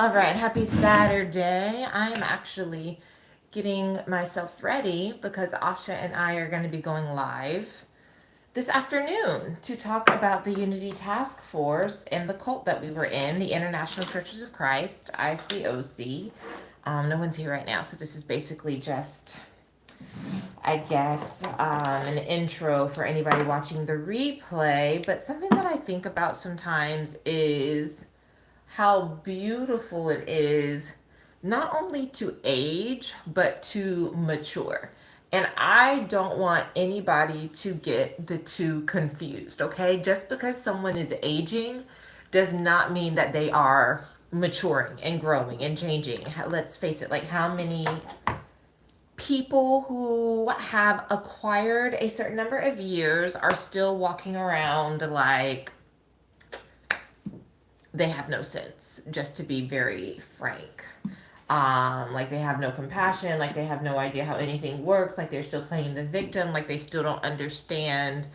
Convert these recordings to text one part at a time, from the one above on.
All right, happy Saturday. I am actually getting myself ready because Asha and I are going to be going live this afternoon to talk about the Unity Task Force and the cult that we were in, the International Churches of Christ, ICOC. No one's here right now, so this is basically just, I guess, an intro for anybody watching the replay. But something that I think about sometimes is how beautiful it is not only to age but to mature. And I don't want anybody to get the two confused, okay? Just because someone is aging does not mean that they are maturing and growing and changing. Let's face it, like how many people who have acquired a certain number of years are still walking around like they have no sense, just to be very frank. Like they have no compassion, like they have no idea how anything works, like they're still playing the victim, like they still don't understand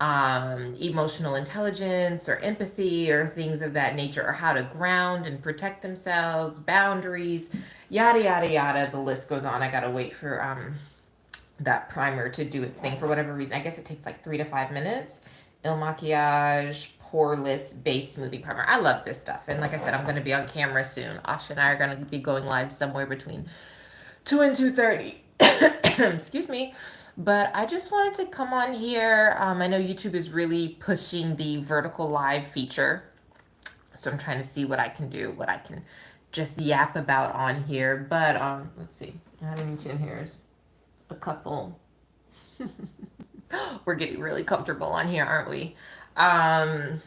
emotional intelligence or empathy or things of that nature, or how to ground and protect themselves, boundaries, yada yada yada. The list goes on. I gotta wait for that primer to do its thing for whatever reason. I guess it takes like 3 to 5 minutes. Il Maquillage Poreless Base Smoothie Primer. I love this stuff. And like I said, I'm going to be on camera soon. Asha and I are going to be going live somewhere between 2 and 2:30. Excuse me. But I just wanted to come on here. I know YouTube is really pushing the vertical live feature. So I'm trying to see what I can do, what I can just yap about on here. But let's see. How many chin hairs? A couple. We're getting really comfortable on here, aren't we? Um,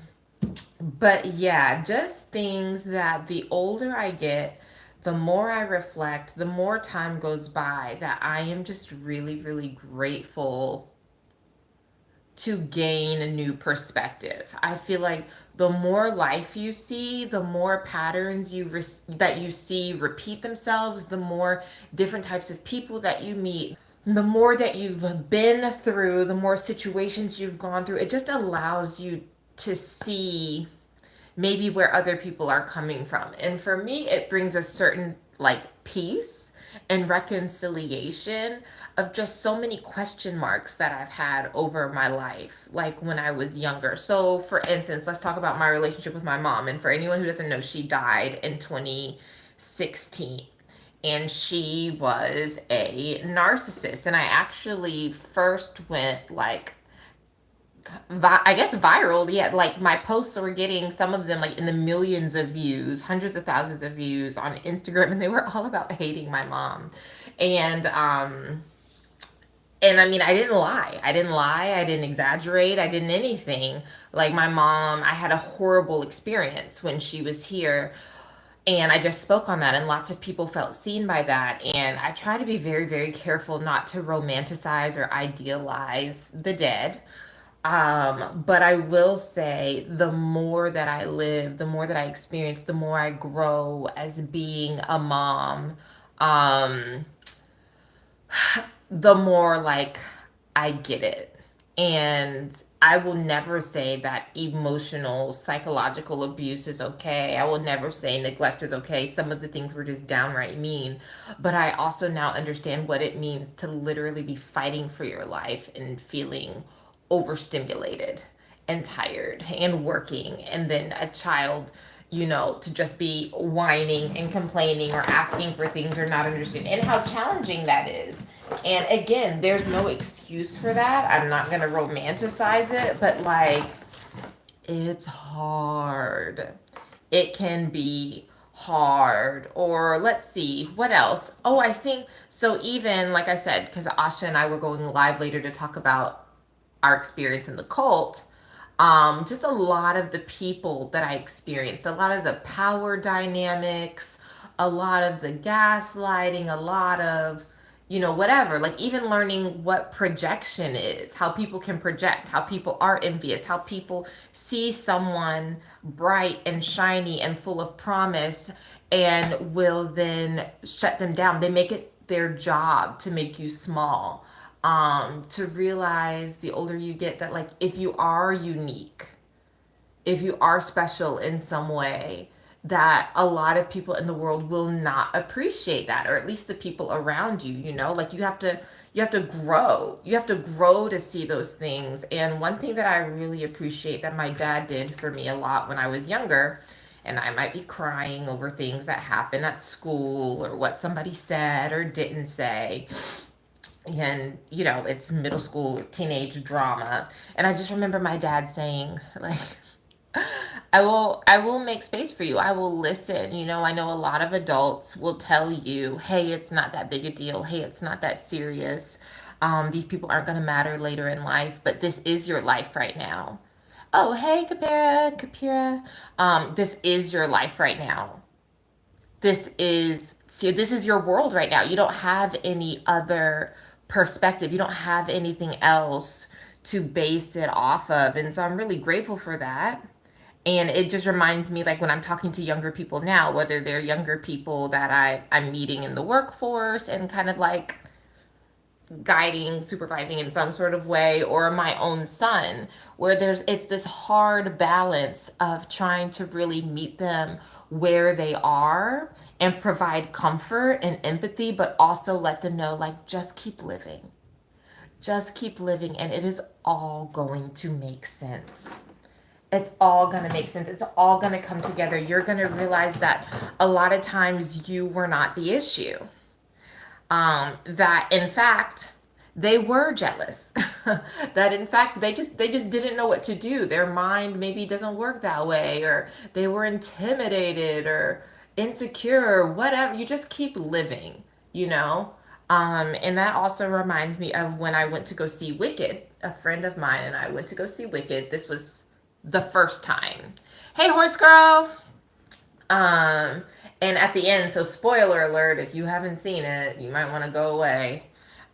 but yeah, just things that the older I get, the more I reflect, the more time goes by, that I am just really, really grateful to gain a new perspective. I feel like the more life you see, the more patterns that you see repeat themselves, the more different types of people that you meet, the more that you've been through, the more situations you've gone through. It just allows you to see maybe where other people are coming from. And for me, it brings a certain like peace and reconciliation of just so many question marks that I've had over my life, like when I was younger. So, for instance, let's talk about my relationship with my mom. And for anyone who doesn't know, she died in 2016 and she was a narcissist. And I actually first went like I guess viral. Yeah, like my posts were getting some of them like in the millions of views, hundreds of thousands of views on Instagram, and they were all about hating my mom. And and I mean, I didn't lie. I didn't lie. I didn't exaggerate. I didn't anything. Like my mom, I had a horrible experience when she was here. And I just spoke on that, and lots of people felt seen by that. And I try to be very, very careful not to romanticize or idealize the dead. But I will say the more that I live, the more that I experience, the more I grow as being a mom. Um, the more like I get it. And I will never say that emotional, psychological abuse is okay. I will never say neglect is okay. Some of the things were just downright mean. But I also now understand what it means to literally be fighting for your life and feeling overstimulated and tired and working. And then a child, to just be whining and complaining or asking for things or not understanding, and how challenging that is. And again, there's no excuse for that. I'm not going to romanticize it, but like, it's hard. It can be hard. Or let's see, what else? Oh, I think so. Even like I said, because Asha and I were going live later to talk about our experience in the cult, just a lot of the people that I experienced, a lot of the power dynamics, a lot of the gaslighting, a lot of, whatever, like even learning what projection is, how people can project, how people are envious, how people see someone bright and shiny and full of promise and will then shut them down. They make it their job to make you small. To realize the older you get that like if you are unique, if you are special in some way, that a lot of people in the world will not appreciate that, or at least the people around you, like you have to grow. You have to grow to see those things. And one thing that I really appreciate that my dad did for me a lot when I was younger, and I might be crying over things that happened at school or what somebody said or didn't say, and it's middle school or teenage drama. And I just remember my dad saying, like, I will make space for you. I will listen. I know a lot of adults will tell you, hey, it's not that big a deal. Hey, it's not that serious. These people aren't going to matter later in life, but this is your life right now. Oh, hey, Kapira. This is your life right now. This is your world right now. You don't have any other perspective. You don't have anything else to base it off of. And so I'm really grateful for that. And it just reminds me, like when I'm talking to younger people now, whether they're younger people that I'm meeting in the workforce and kind of like guiding, supervising in some sort of way, or my own son, where it's this hard balance of trying to really meet them where they are and provide comfort and empathy, but also let them know, like, just keep living. Just keep living, and it is all going to make sense. It's all going to make sense. It's all going to come together. You're going to realize that a lot of times you were not the issue. That in fact they were jealous. That in fact they just didn't know what to do. Their mind maybe doesn't work that way, or they were intimidated or insecure, whatever. You just keep living, you know? And that also reminds me of when I went to go see Wicked. A friend of mine and I went to go see Wicked. This was the first time. Hey, horse girl. Um, and at the end, so spoiler alert, if you haven't seen it, you might want to go away.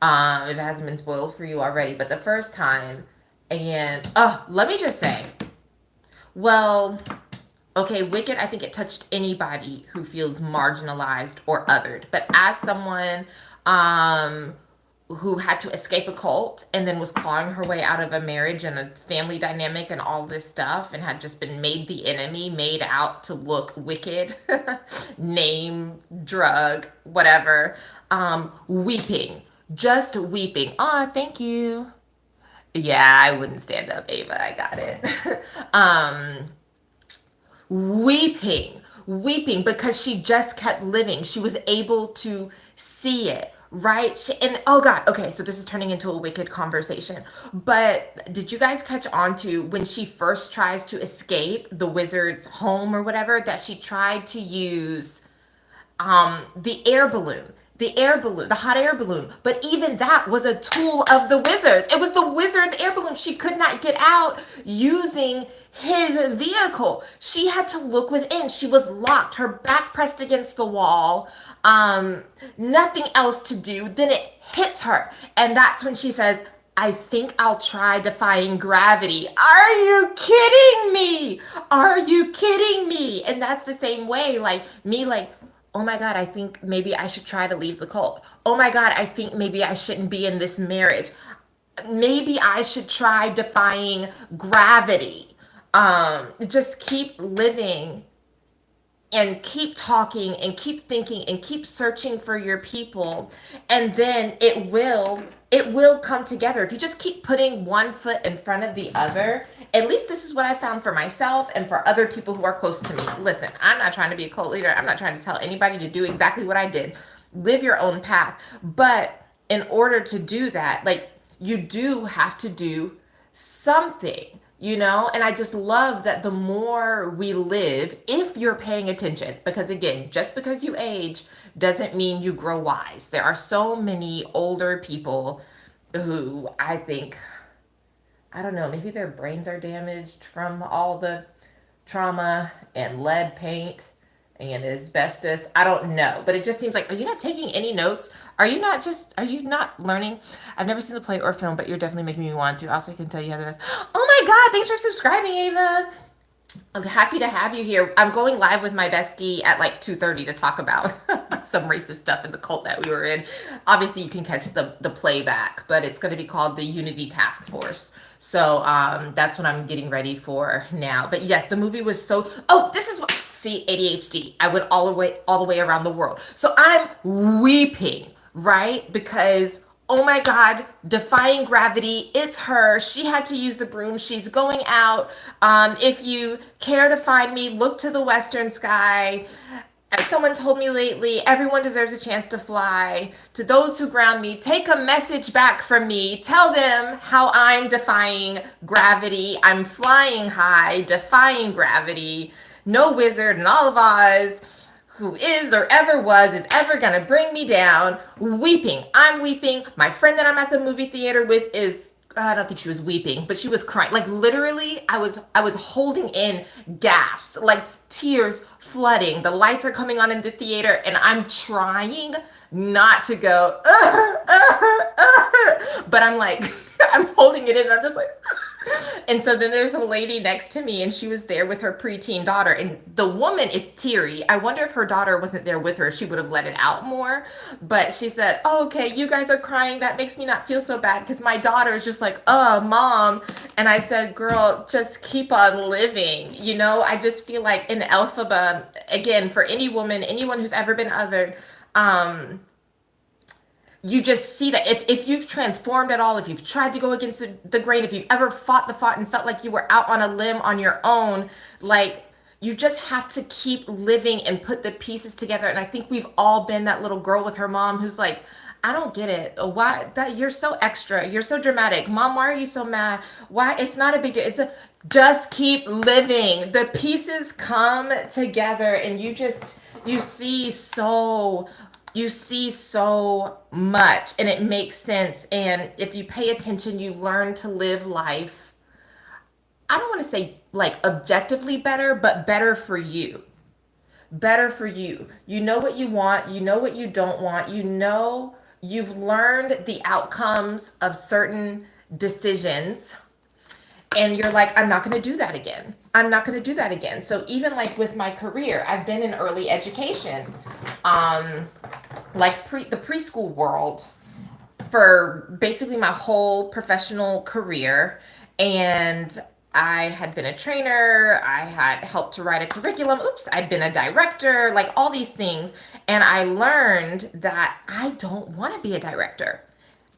If it hasn't been spoiled for you already. But the first time, and let me just say, well, okay, Wicked, I think it touched anybody who feels marginalized or othered. But as someone um who had to escape a cult and then was clawing her way out of a marriage and a family dynamic and all this stuff, and had just been made the enemy, made out to look wicked, name, drug, whatever, weeping, just weeping. Thank you. Yeah, I wouldn't stand up, Ava. I got it. um, weeping because she just kept living. She was able to see it, right? And oh God, okay, so this is turning into a wicked conversation. But did you guys catch on to when she first tries to escape the wizard's home or whatever, that she tried to use the air balloon, the hot air balloon. But even that was a tool of the wizards. It was the wizard's air balloon. She could not get out using his vehicle. She had to look within. She was locked, her back pressed against the wall, nothing else to do. Then it hits her. And that's when she says, I think I'll try defying gravity. Are you kidding me? Are you kidding me? And that's the same way, like me, like, oh my God, I think maybe I should try to leave the cult. Oh my God, I think maybe I shouldn't be in this marriage. Maybe I should try defying gravity. Just keep living and keep talking and keep thinking and keep searching for your people, and then it will come together if you just keep putting one foot in front of the other. At least this is what I found for myself and for other people who are close to me. Listen, I'm not trying to be a cult leader. I'm not trying to tell anybody to do exactly what I did. Live your own path. But in order to do that, like, you do have to do something. And I just love that the more we live, if you're paying attention, because again, just because you age doesn't mean you grow wise. There are so many older people who I think, I don't know, maybe their brains are damaged from all the trauma and lead paint and asbestos. I don't know. But it just seems like, are you not taking any notes? Are you not learning? I've never seen the play or film, but you're definitely making me want to. Also, I can tell you how the rest. Oh my God, thanks for subscribing, Ava. I'm happy to have you here. I'm going live with my bestie at like 2:30 to talk about some racist stuff in the cult that we were in. Obviously, you can catch the playback, but it's going to be called the Unity Task Force. So that's what I'm getting ready for now. But yes, the movie was so. Oh, this is what. See, ADHD. I went all the way around the world. So I'm weeping, right? Because oh my God, defying gravity. It's her. She had to use the broom. She's going out. If you care to find me, look to the western sky. As someone told me lately, everyone deserves a chance to fly. To those who ground me, take a message back from me. Tell them how I'm defying gravity. I'm flying high, defying gravity. No wizard in all of Oz who is or ever was is ever gonna bring me down. Weeping. I'm weeping. My friend that I'm at the movie theater with is I don't think she was weeping, but she was crying. Like literally, I was holding in gasps, like tears flooding. The lights are coming on in the theater, and I'm trying not to go, but I'm like, I'm holding it in, and I'm just like, and so then there's a lady next to me, and she was there with her preteen daughter, and the woman is teary. I wonder if her daughter wasn't there with her, if she would have let it out more. But she said, oh, okay, you guys are crying. That makes me not feel so bad because my daughter is just like, mom. And I said, girl, just keep on living. I just feel like in Elphaba, again, for any woman, anyone who's ever been othered, you just see that if you've transformed at all, if you've tried to go against the grain, if you've ever fought the fight and felt like you were out on a limb on your own, like you just have to keep living and put the pieces together. And I think we've all been that little girl with her mom who's like, I don't get it. Why that you're so extra. You're so dramatic. Mom, why are you so mad? Why it's not a big deal. Just keep living. The pieces come together and you see so you see so much and it makes sense. And if you pay attention, you learn to live life. I don't want to say like objectively better, but better for you. Better for you. You know what you want, you know what you don't want, you've learned the outcomes of certain decisions and you're like, I'm not going to do that again. I'm not going to do that again. So even like with my career, I've been in early education, like the preschool world for basically my whole professional career. And I had been a trainer, I had helped to write a curriculum, oops, I'd been a director, like all these things. And I learned that I don't want to be a director.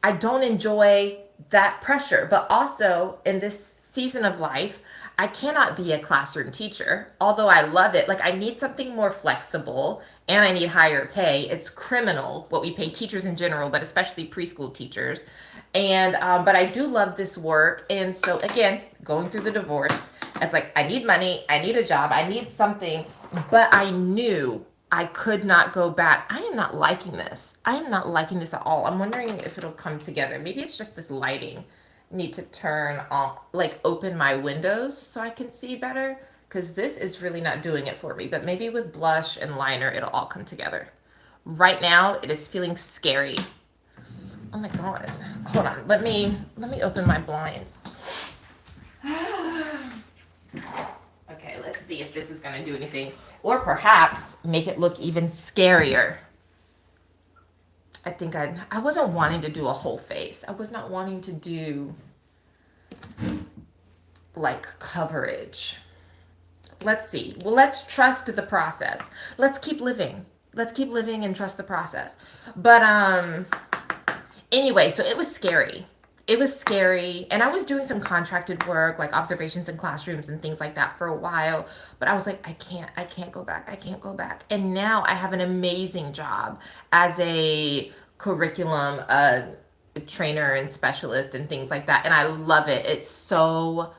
I don't enjoy that pressure. But also in this season of life, I cannot be a classroom teacher, although I love it. Like, I need something more flexible and I need higher pay. It's criminal what we pay teachers in general, but especially preschool teachers. And, but I do love this work. And so, again, going through the divorce, it's like, I need money, I need a job, I need something, but I knew I could not go back. I am not liking this. I am not liking this at all. I'm wondering if it'll come together. Maybe it's just this lighting. Need to turn on, like open my windows so I can see better because this is really not doing it for me. But maybe with blush and liner, it'll all come together. Right now, it is feeling scary. Oh my God. Hold on. Let me open my blinds. Okay, let's see if this is going to do anything. Or perhaps make it look even scarier. I think I wasn't wanting to do a whole face. I was not wanting to do like coverage. Let's see. Well, let's trust the process. Let's keep living. Let's keep living and trust the process. But anyway, so it was scary. It was scary. And I was doing some contracted work, like observations in classrooms and things like that for a while. But I was like, I can't go back. I can't go back. And now I have an amazing job as a curriculum trainer and specialist and things like that. And I love it. It's so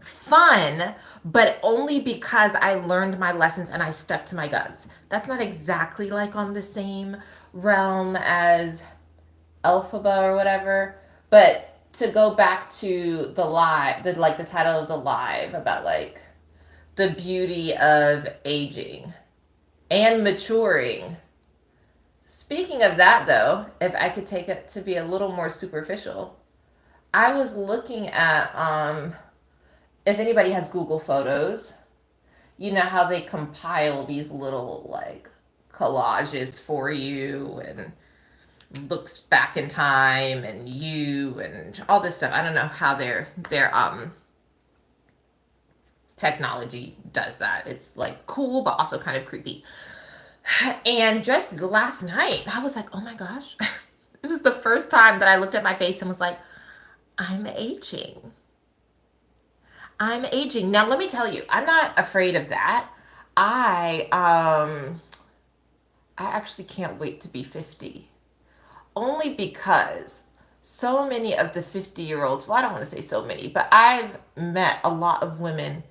fun, but only because I learned my lessons and I stuck to my guns. That's not exactly like on the same realm as Elphaba or whatever. But to go back to the live, the title of the live about like the beauty of aging and maturing. Speaking of that though, if I could take it to be a little more superficial, I was looking at if anybody has Google Photos, you know how they compile these little like collages for you and looks back in time and you and all this stuff. I don't know how they're technology does that. It's like cool, but also kind of creepy. And just last night, I was like, oh my gosh. It was the first time that I looked at my face and was like, I'm aging. I'm aging. Now, let me tell you, I'm not afraid of that. I um I actually can't wait to be 50. Only because so many of the 50-year-olds, well, I don't want to say so many, but I've met a lot of women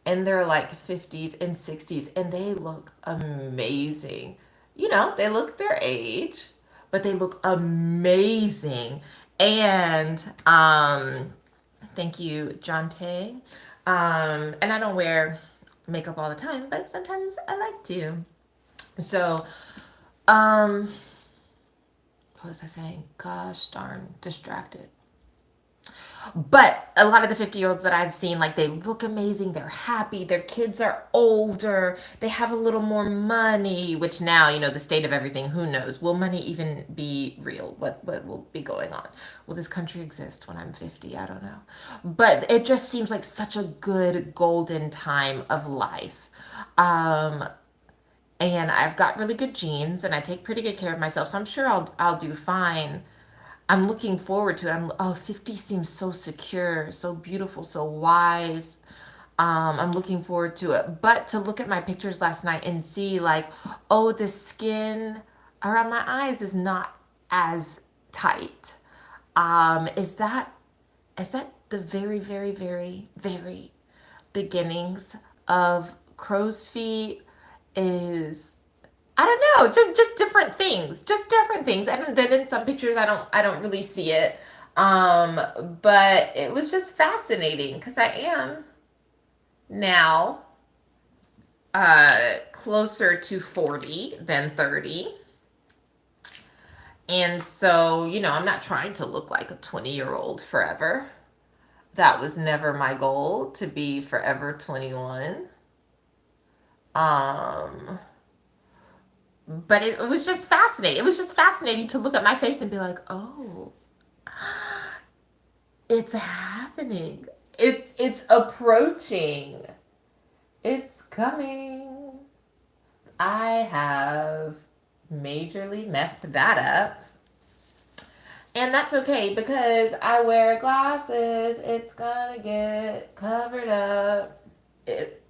in their like 50s and 60s and they look amazing. They look their age, but they look amazing. And thank you, John Tay. And I don't wear makeup all the time, but sometimes I like to. So, um, what was I saying? Gosh darn, distracted. But a lot of the 50-year-olds that I've seen, like, they look amazing, they're happy, their kids are older, they have a little more money, which now, the state of everything, who knows? Will money even be real? What will be going on? Will this country exist when I'm 50? I don't know. But it just seems like such a good golden time of life. Um, and I've got really good genes and I take pretty good care of myself, so I'm sure I'll do fine. I'm looking forward to it. 50 seems so secure, so beautiful, so wise. I'm looking forward to it. But to look at my pictures last night and see like, oh, the skin around my eyes is not as tight. Is that the very, very, very, very beginnings of crow's feet? Is I don't know, just different things, just different things. And then in some pictures, I don't really see it. But it was just fascinating because I am now closer to 40 than 30. And so, I'm not trying to look like a 20-year-old forever. That was never my goal, to be forever 21. Um, but it was just fascinating. It was just fascinating to look at my face and be like, oh, it's happening. It's approaching. It's coming. I have majorly messed that up. And that's okay because I wear glasses. It's gonna get covered up. It,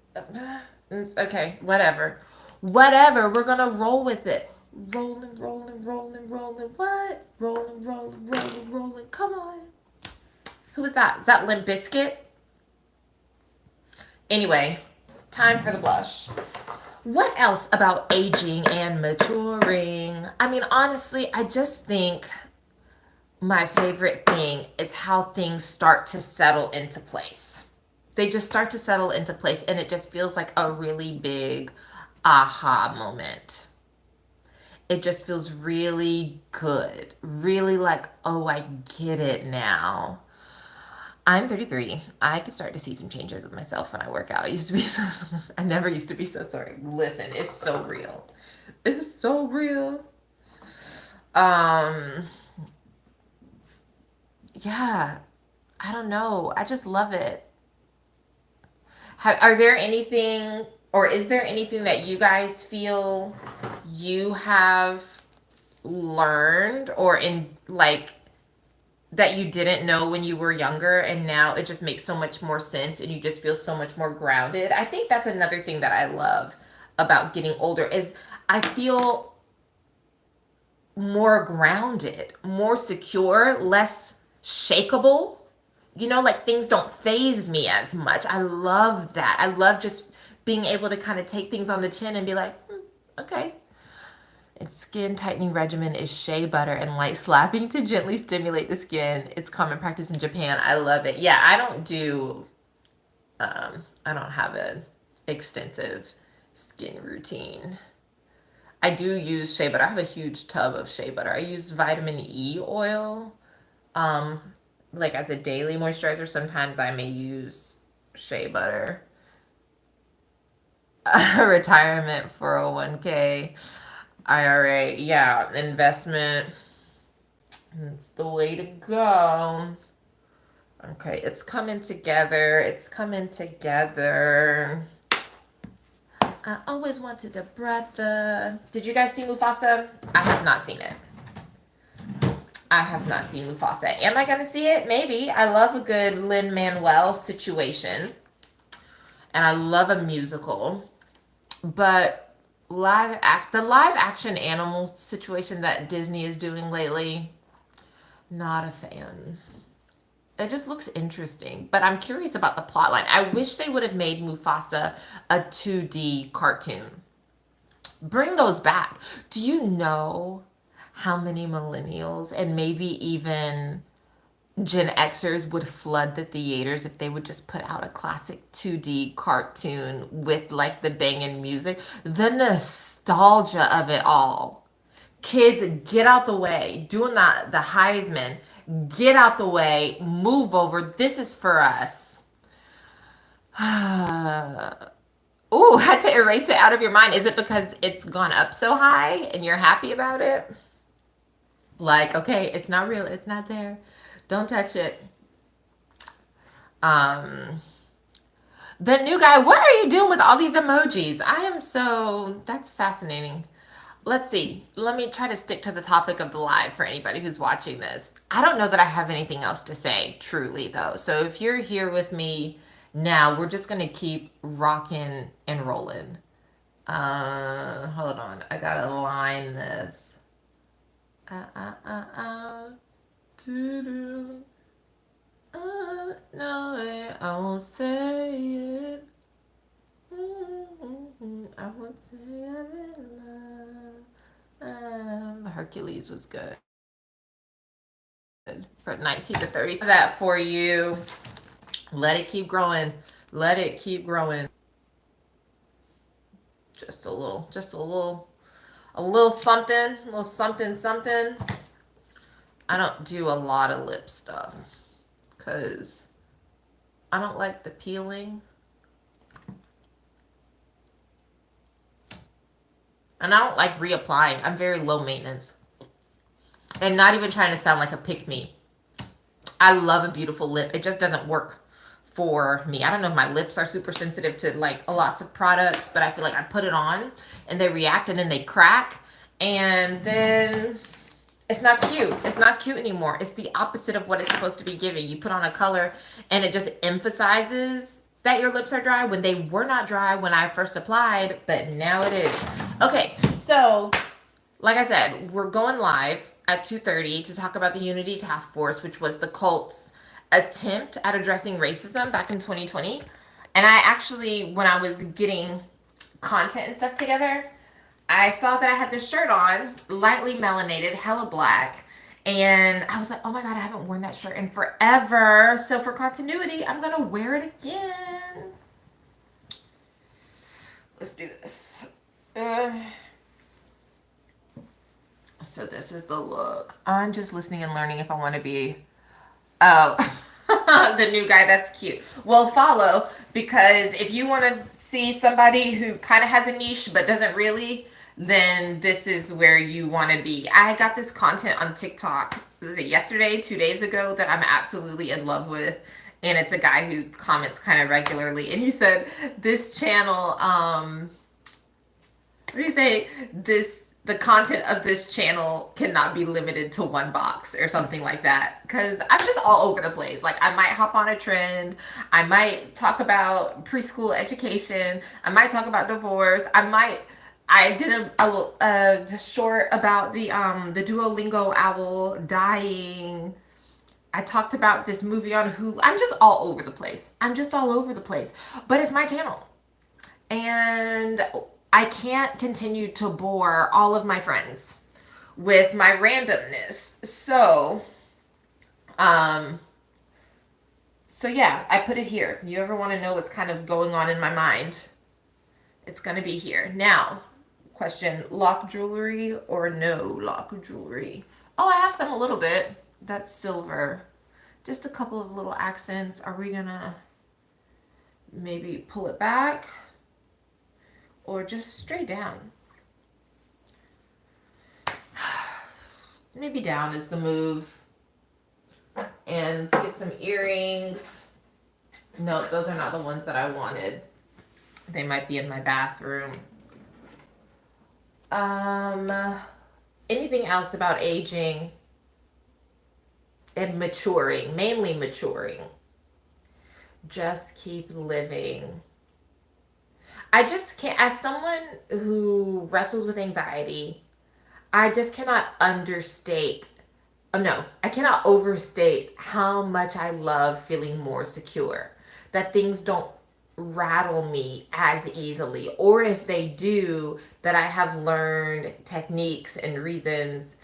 it's okay. Whatever. Whatever. We're gonna roll with it. Rolling, rolling, rolling, rolling. What? Rolling, rolling, rolling, rolling. Come on. Who was that? Is that Limp Bizkit? Anyway, time for the blush. What else about aging and maturing? I mean, honestly, I just think my favorite thing is how things start to settle into place. They just start to settle into place, and it just feels like a really big aha moment. It just feels really good. Really like, oh, I get it now. I'm 33. I can start to see some changes with myself when I work out. I used to be I never used to be so sorry. Listen, it's so real. It's so real. Um, yeah, I don't know. I just love it. Are there anything, or is there anything that you guys feel you have learned or in like that you didn't know when you were younger and now it just makes so much more sense and you just feel so much more grounded? I think that's another thing that I love about getting older is I feel more grounded, more secure, less shakeable. Like things don't phase me as much. I love that. I love just being able to kind of take things on the chin and be like, okay. Its skin tightening regimen is shea butter and light slapping to gently stimulate the skin. It's common practice in Japan. I love it. Yeah, I don't have an extensive skin routine. I do use shea butter. I have a huge tub of shea butter. I use vitamin E oil, um, like as a daily moisturizer. Sometimes I may use shea butter. Retirement 401k, IRA. Yeah, investment. It's the way to go. Okay, it's coming together. It's coming together. I always wanted a brother. Did you guys see Mufasa? I have not seen it. I have not seen Mufasa. Am I going to see it? Maybe. I love a good Lin-Manuel situation, and I love a musical. But the live action animal situation that Disney is doing lately, not a fan. It just looks interesting, but I'm curious about the plot line. I wish they would have made Mufasa a 2D cartoon. Bring those back. Do you know how many millennials and maybe even Gen Xers would flood the theaters if they would just put out a classic 2D cartoon with like the banging music? The nostalgia of it all. Kids, get out the way. Doing the Heisman. Get out the way. Move over. This is for us. Ooh, had to erase it out of your mind. Is it because it's gone up so high and you're happy about it? Like, okay, it's not real. It's not there. Don't touch it. Um, the new guy, what are you doing with all these emojis? That's fascinating. Let's see. Let me try to stick to the topic of the live for anybody who's watching this. I don't know that I have anything else to say, truly, though. So if you're here with me now, we're just going to keep rocking and rolling. Hold on. I got to line this. Uh, uh, uh, uh. Doo-doo. No way, I won't say it. I won't say I'm in love. Hercules was good for 19 to 30. That for you. Let it keep growing. Let it keep growing. Just a little something, something. I don't do a lot of lip stuff because I don't like the peeling. And I don't like reapplying. I'm very low maintenance. And not even trying to sound like a pick me. I love a beautiful lip. It just doesn't work for me. I don't know if my lips are super sensitive to like lots of products, but I feel like I put it on and they react and then they crack. And then it's not cute. It's not cute anymore. It's the opposite of what it's supposed to be giving. You put on a color and it just emphasizes that your lips are dry when they were not dry when I first applied, but now it is. Okay, so like I said, we're going live at 2:30 to talk about the Unity Task Force, which was the cult's attempt at addressing racism back in 2020. And I actually, when I was getting content and stuff together, I saw that I had this shirt on, lightly melanated, hella black. And I was like, oh my God, I haven't worn that shirt in forever. So for continuity, I'm going to wear it again. Let's do this. So this is the look. I'm just listening and learning if I want to be, oh, the new guy. That's cute. Well, follow, because if you want to see somebody who kind of has a niche but doesn't really, then this is where you want to be. I got this content on TikTok. Was it yesterday, 2 days ago, that I'm absolutely in love with. And it's a guy who comments kind of regularly. And he said, this channel, what do you say? The content of this channel cannot be limited to one box or something like that, because I'm just all over the place. Like, I might hop on a trend, I might talk about preschool education, I might talk about divorce, I did a short about the Duolingo owl dying. I talked about this movie on Hulu. I'm just all over the place. I'm just all over the place. But it's my channel. And I can't continue to bore all of my friends with my randomness. Um, so yeah, I put it here. You ever want to know what's kind of going on in my mind? It's going to be here. Now, question, lock jewelry or no lock jewelry? Oh, I have some a little bit. That's silver. Just a couple of little accents. Are we going to maybe pull it back? Or just straight down? Maybe down is the move. And let's get some earrings. No, those are not the ones that I wanted. They might be in my bathroom. Um, Anything else about aging and maturing? Mainly maturing. Just keep living. I just can't, as someone who wrestles with anxiety, I just cannot understate, oh no, I cannot overstate how much I love feeling more secure. That things don't rattle me as easily, or if they do, that I have learned techniques and reasons,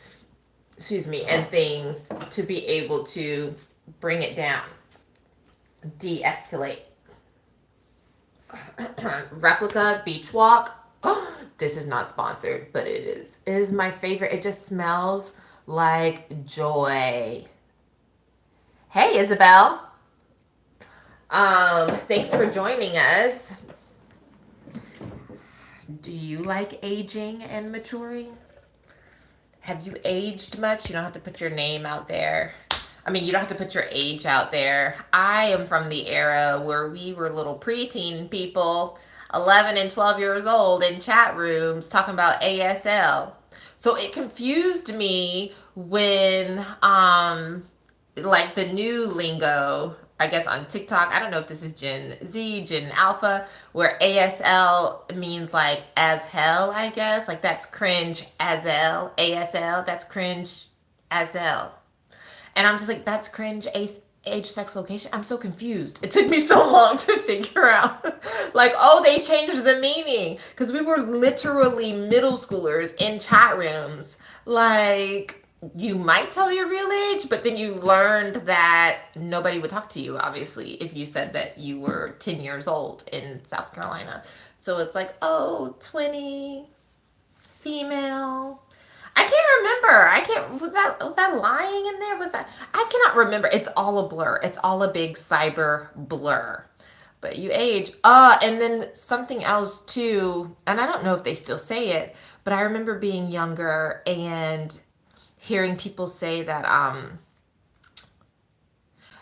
excuse me, and things to be able to bring it down, de escalate. Replica Beach Walk. Oh, this is not sponsored, but it is. It is my favorite. It just smells like joy. Hey, Isabel. Thanks for joining us. Do you like aging and maturing? Have you aged much? You don't have to put your name out there. I mean, you don't have to put your age out there. I am from the era where we were little preteen people, 11 and 12 years old, in chat rooms talking about ASL. So it confused me when, like the new lingo, I guess on TikTok, I don't know if this is Gen Z, Gen Alpha, where ASL means like as hell, I guess. Like that's cringe as L. ASL, that's cringe as L. And I'm just like, that's cringe age, sex, location. I'm so confused. It took me so long to figure out. Like, oh, they changed the meaning. Because we were literally middle schoolers in chat rooms. Like, you might tell your real age, but then you learned that nobody would talk to you, obviously, if you said that you were 10 years old in South Carolina. So it's like, oh, 20, female. I can't remember. I can't. Was that lying in there? Was that? I cannot remember. It's all a blur. It's all a big cyber blur. But you age. And then something else too. And I don't know if they still say it, but I remember being younger and hearing people say that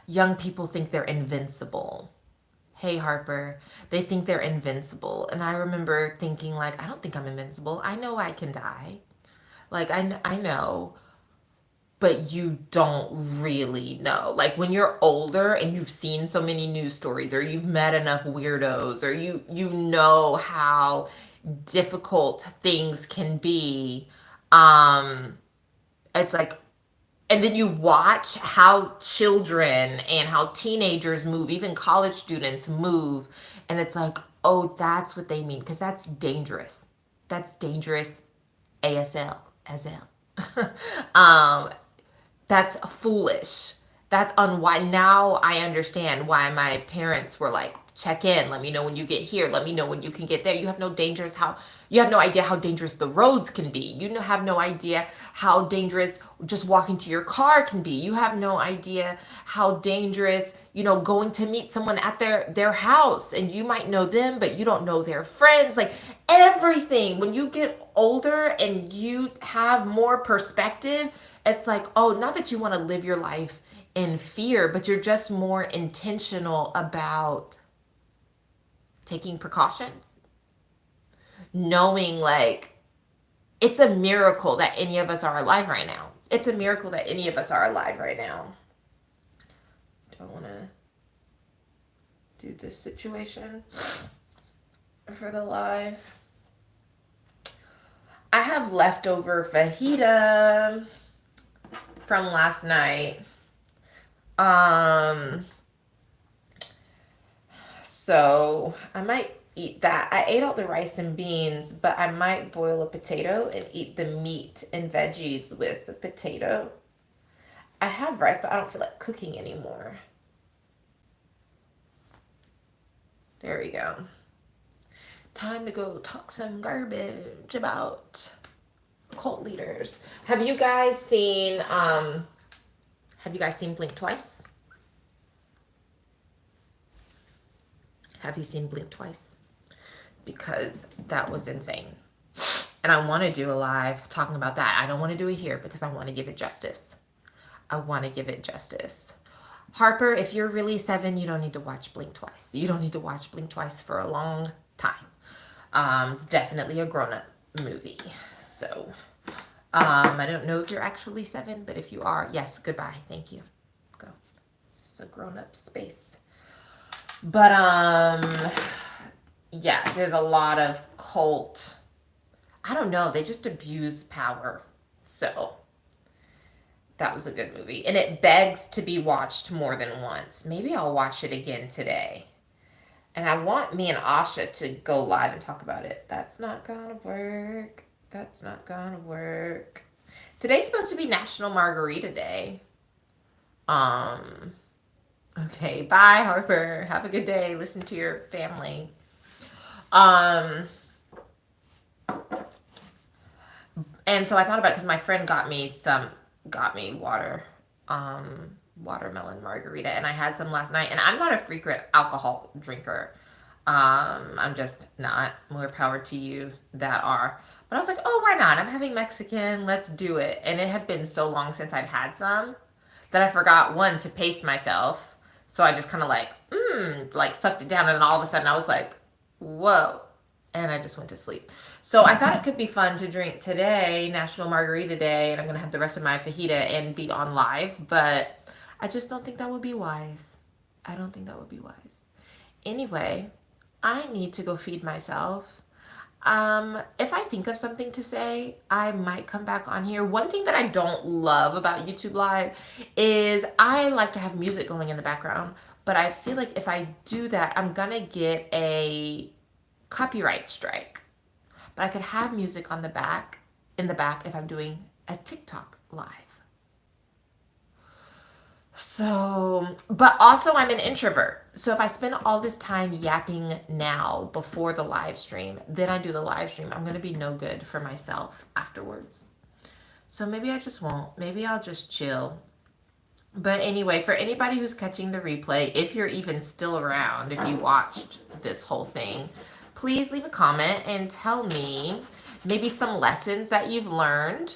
young people think they're invincible. Hey Harper, they think they're invincible. And I remember thinking like, I don't think I'm invincible. I know I can die. Like I know, but you don't really know. Like when you're older and you've seen so many news stories or you've met enough weirdos or you know how difficult things can be. Um it's like, and then you watch how children and how teenagers move, even college students move, and it's like, "Oh, that's what they mean because that's dangerous. That's dangerous ASL as L." That's foolish. That's unwise. Now I understand why my parents were like, check in, let me know when you get here, let me know when you can get there. You have no idea how dangerous the roads can be. Have no idea how dangerous just walking to your car can be. You have no idea how dangerous, going to meet someone at their house and you might know them, but you don't know their friends. Like everything. When you get older and you have more perspective, it's like, oh, not that you want to live your life in fear, but you're just more intentional about taking precautions, knowing like it's a miracle that any of us are alive right now. It's a miracle that any of us are alive right now. Do I want to do this situation for the live? I have leftover fajita from last night. So I might eat that. I ate all the rice and beans, but I might boil a potato and eat the meat and veggies with the potato. I have rice, but I don't feel like cooking anymore. There we go. Time to go talk some garbage about cult leaders. Have you guys seen Blink Twice? Have you seen Blink Twice? Because that was insane. And I want to do a live talking about that. I don't want to do it here because I want to give it justice. I want to give it justice. Harper, if you're really 7, you don't need to watch Blink Twice. You don't need to watch Blink Twice for a long time. It's definitely a grown-up movie. So, I don't know if you're actually 7, but if you are, yes, goodbye. Thank you. Go. This is a grown-up space. But, yeah, there's a lot of cult. I don't know. They just abuse power. So, that was a good movie. And it begs to be watched more than once. Maybe I'll watch it again today. And I want me and Asha to go live and talk about it. That's not gonna work. That's not gonna work. Today's supposed to be National Margarita Day. Okay, bye Harper. Have a good day. Listen to your family. And so I thought about it because my friend got me watermelon margarita, and I had some last night. And I'm not a frequent alcohol drinker. I'm just not. More power to you that are. But I was like, oh, why not? I'm having Mexican. Let's do it. And it had been so long since I'd had some that I forgot one to pace myself. So I just kind of like sucked it down, and then all of a sudden I was like, whoa. And I just went to sleep. So I thought it could be fun to drink today, National Margarita Day, and I'm going to have the rest of my fajita and be on live, but I just don't think that would be wise. I don't think that would be wise. Anyway, I need to go feed myself. If I think of something to say, I might come back on here. One thing that I don't love about YouTube Live is I like to have music going in the background, but I feel like if I do that, I'm gonna get a copyright strike. But I could have music on the back, in the back, if I'm doing a TikTok live. So, but also I'm an introvert. So if I spend all this time yapping now before the live stream, then I do the live stream, I'm going to be no good for myself afterwards. So maybe I just won't. Maybe I'll just chill. But anyway, for anybody who's catching the replay, if you're even still around, if you watched this whole thing, please leave a comment and tell me maybe some lessons that you've learned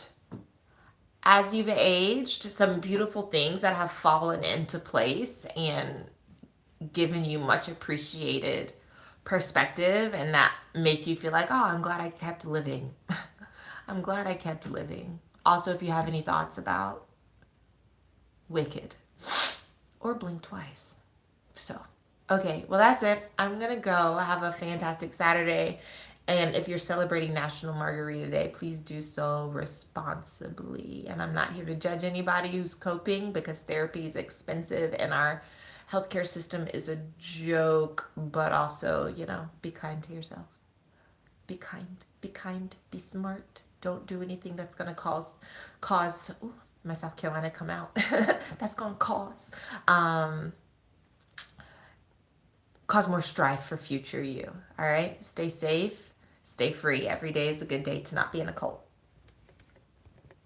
as you've aged, some beautiful things that have fallen into place and given you much appreciated perspective, and that make you feel like, oh, I'm glad I kept living. I'm glad I kept living. Also, if you have any thoughts about Wicked or Blink Twice. So, okay, well, that's it. I'm going to go. Have a fantastic Saturday. And if you're celebrating National Margarita Day, please do so responsibly. And I'm not here to judge anybody who's coping, because therapy is expensive and our healthcare system is a joke. But also, be kind to yourself. Be kind, be smart. Don't do anything that's going to cause, ooh, my South Carolina come out. That's going to cause more strife for future you. All right? Stay safe. Stay free. Every day is a good day to not be in a cult.